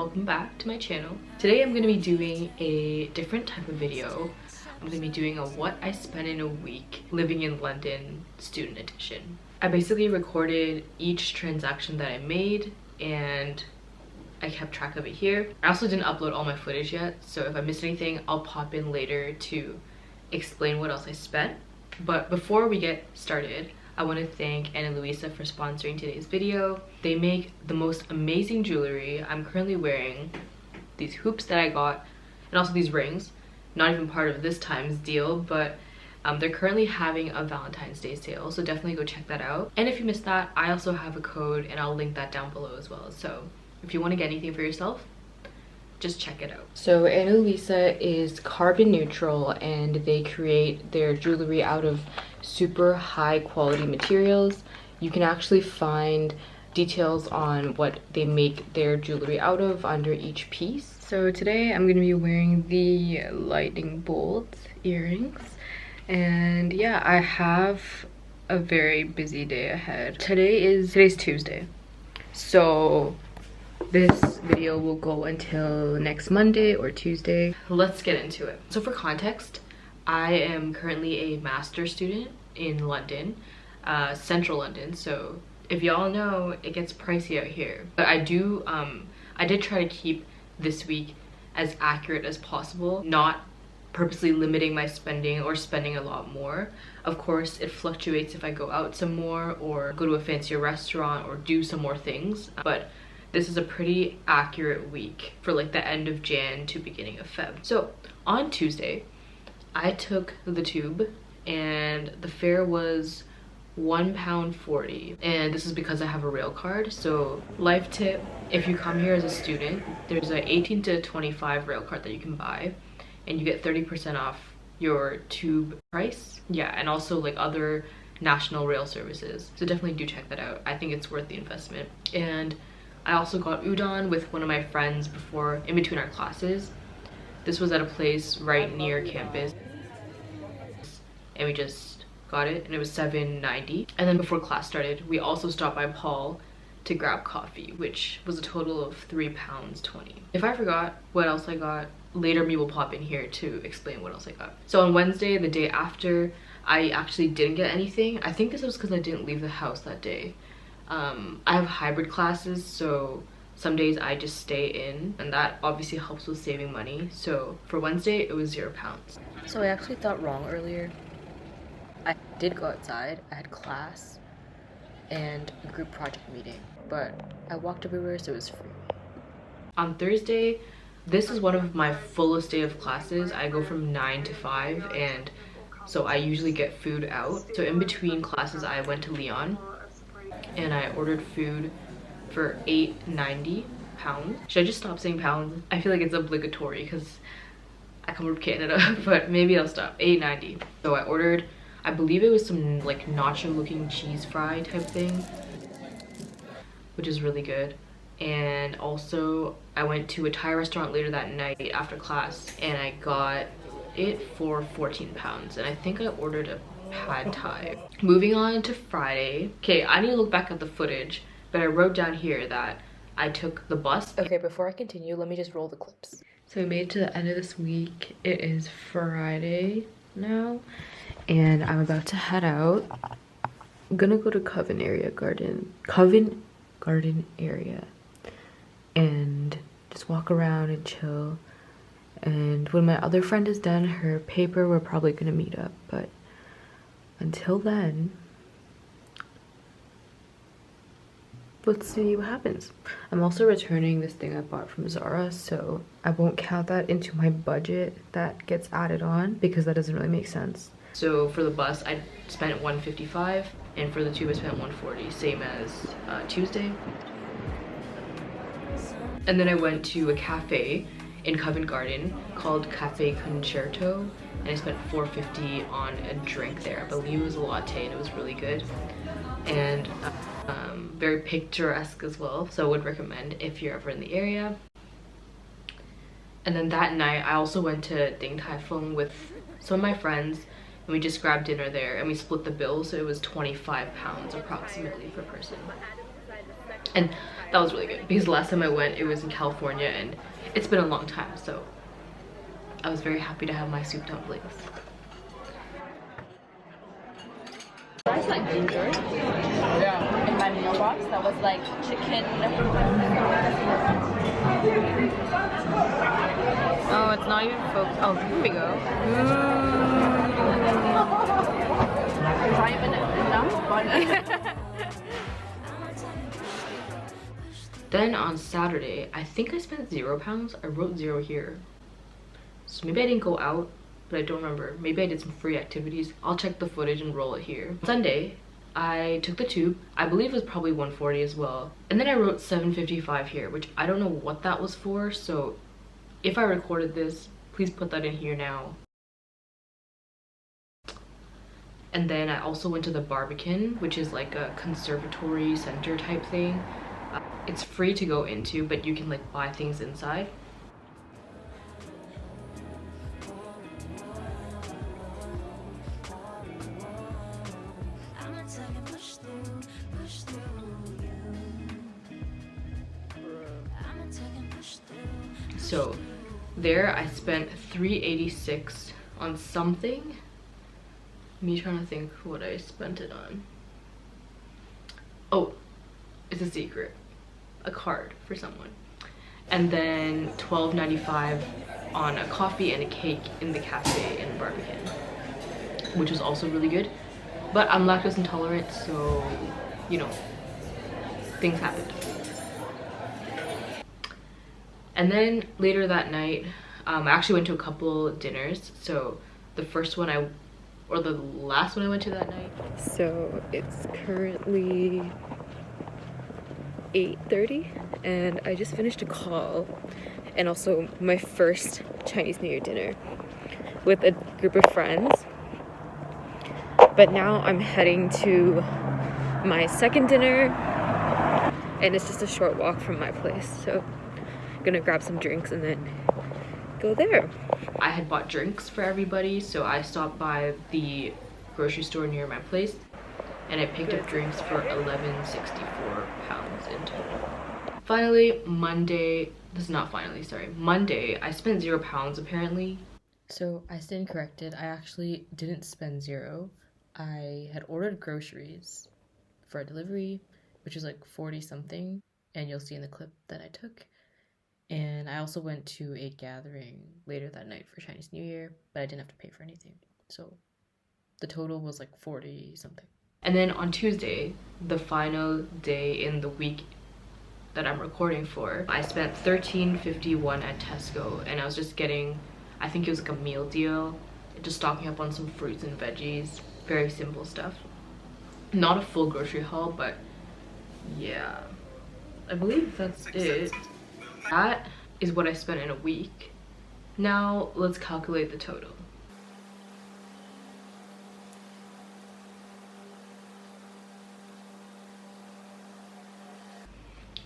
welcome back to my channel. Today I'm going to be doing a different type of video. I'm going to be doing a what I spent in a week living in London student edition. I basically recorded each transaction that I made and I kept track of it here. I also didn't upload all my footage yet, so if I missed anything I'll pop in later to explain what else I spent. But before we get started, I want to thank Anna and Luisa for sponsoring today's video. They make the most amazing jewelry. I'm currently wearing these hoops that I got and also these rings. Not even part of this time's deal, but they're currently having a Valentine's Day sale, so definitely go check that out. And if you missed that, I also have a code and I'll link that down below as well. So if you want to get anything for yourself, just check it out. So Anna Luisa is carbon neutral and they create their jewelry out of super high quality materials. You can actually find details on what they make their jewelry out of under each piece. So today I'm going to be wearing the lightning bolt earrings, and yeah, I have a very busy day ahead. Today's Tuesday, so this video will go until next Monday or Tuesday. Let's get into it. So for context, I am currently a master's student in London, central London. So if y'all know, it gets pricey out here. But I did try to keep this week as accurate as possible, not purposely limiting my spending or spending a lot more. Of course, it fluctuates if I go out some more or go to a fancier restaurant or do some more things. But this is a pretty accurate week for like the end of Jan to beginning of Feb. So on Tuesday, I took the tube and the fare was £1.40, and this is because I have a rail card. So life tip, if you come here as a student, there's a 18 to 25 rail card that you can buy and you get 30% off your tube price. Yeah, and also like other national rail services, so definitely do check that out. I think it's worth the investment. And I also got udon with one of my friends in between our classes. This was at a place right near campus and we just got it and it was $7.90. And then before class started, we also stopped by Paul to grab coffee, which was a total of £3.20. If I forgot what else I got, later me will pop in here to explain what else I got. So on Wednesday, the day after, I actually didn't get anything. I think this was because I didn't leave the house that day. I have hybrid classes, so some days I just stay in, and that obviously helps with saving money. So for Wednesday, it was £0. So I actually thought wrong earlier. I did go outside. I had class and a group project meeting, but I walked everywhere, so it was free. On Thursday, this is one of my fullest day of classes. I go from 9 to 5, and so I usually get food out. So in between classes, I went to Leon and I ordered food for £8.90. Should I just stop saying pounds? I feel like it's obligatory because I come from Canada, but maybe I'll stop. £8.90. So I ordered, I believe it was some like nacho looking cheese fry type thing, which is really good. And also I went to a Thai restaurant later that night after class and I got it for £14, and I think I ordered a pad thai. Moving on to Friday. Okay, I need to look back at the footage, but I wrote down here that I took the bus. Okay, before I continue, let me just roll the clips. So we made it to the end of this week. It is Friday now, and I'm about to head out. I'm gonna go to Covent Garden area and just walk around and chill. And when my other friend is done her paper, we're probably gonna meet up, but until then, let's see what happens. I'm also returning this thing I bought from Zara, so I won't count that into my budget that gets added on because that doesn't really make sense. So for the bus, I spent $155, and for the tube I spent $140, same as Tuesday. And then I went to a cafe in Covent Garden called Cafe Concerto, and I spent $4.50 on a drink there. I believe it was a latte and it was really good and very picturesque as well, so I would recommend if you're ever in the area. And then that night I also went to Ding Tai Fung with some of my friends and we just grabbed dinner there and we split the bill, so it was £25 approximately per person. And That was really good because last time I went, it was in California and it's been a long time, so I was very happy to have my soup dumplings. I like ginger. Yeah. In my meal box, that was like chicken. Oh, it's not even focused. Oh, here we go. Not even enough bunny. Then on Saturday, I think I spent £0. I wrote 0 here. So maybe I didn't go out, but I don't remember. Maybe I did some free activities. I'll check the footage and roll it here. Sunday, I took the tube. I believe it was probably 140 as well. And then I wrote 7:55 here, which I don't know what that was for. So if I recorded this, please put that in here now. And then I also went to the Barbican, which is like a conservatory center type thing. It's free to go into, but you can like buy things inside. So there I spent $3.86 on something. Me trying to think what I spent it on. Oh, it's a secret. A card for someone. And then $12.95 on a coffee and a cake in the cafe in Barbican, which was also really good. But I'm lactose intolerant, so you know, things happened. And then later that night, I actually went to a couple dinners. So the first one or the last one I went to that night. So it's currently 8:30 and I just finished a call and also my first Chinese New Year dinner with a group of friends. But now I'm heading to my second dinner and it's just a short walk from my place. So I'm gonna grab some drinks and then go there. I had bought drinks for everybody, so I stopped by the grocery store near my place and I picked up drinks for £11.64 in total. Finally, Monday, Monday, I spent £0 apparently. So I stand corrected, I actually didn't spend 0. I had ordered groceries for a delivery, which is like 40 something, and you'll see in the clip that I took. And I also went to a gathering later that night for Chinese New Year, but I didn't have to pay for anything. So the total was like 40 something. And then on Tuesday, the final day in the week that I'm recording for, I spent $13.51 at Tesco and I was just getting, I think it was like a meal deal, just stocking up on some fruits and veggies, very simple stuff. Not a full grocery haul, but yeah, I believe that's it. That is what I spent in a week. Now let's calculate the total.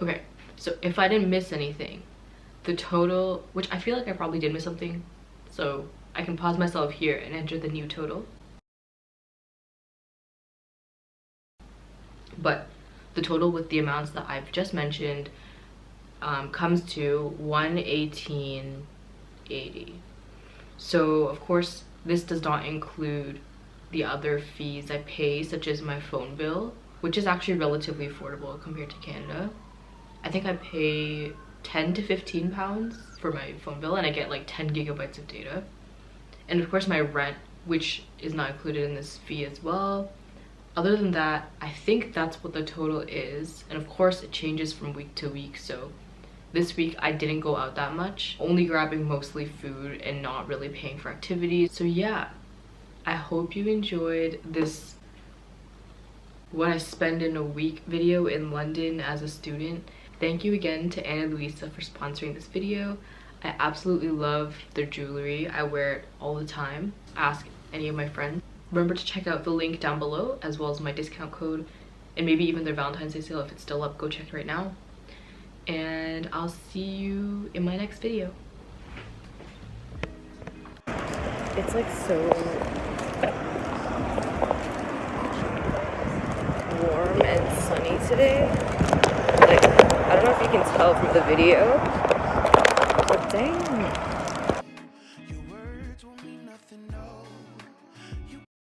Okay, so if I didn't miss anything, the total, which I feel like I probably did miss something, so I can pause myself here and enter the new total. But the total with the amounts that I've just mentioned comes to $118.80. So of course this does not include the other fees I pay, such as my phone bill, which is actually relatively affordable compared to Canada. I think I pay 10 to 15 pounds for my phone bill and I get like 10 gigabytes of data. And of course my rent, which is not included in this fee as well. Other than that, I think that's what the total is. And of course it changes from week to week. So this week I didn't go out that much, only grabbing mostly food and not really paying for activities. So yeah, I hope you enjoyed this what I spend in a week video in London as a student. Thank you again to Ana Luisa for sponsoring this video. I absolutely love their jewelry. I wear it all the time. Ask any of my friends. Remember to check out the link down below as well as my discount code and maybe even their Valentine's Day sale if it's still up. Go check it right now. And I'll see you in my next video. It's like so warm and sunny today. Like I don't know if you can tell from the video, but dang.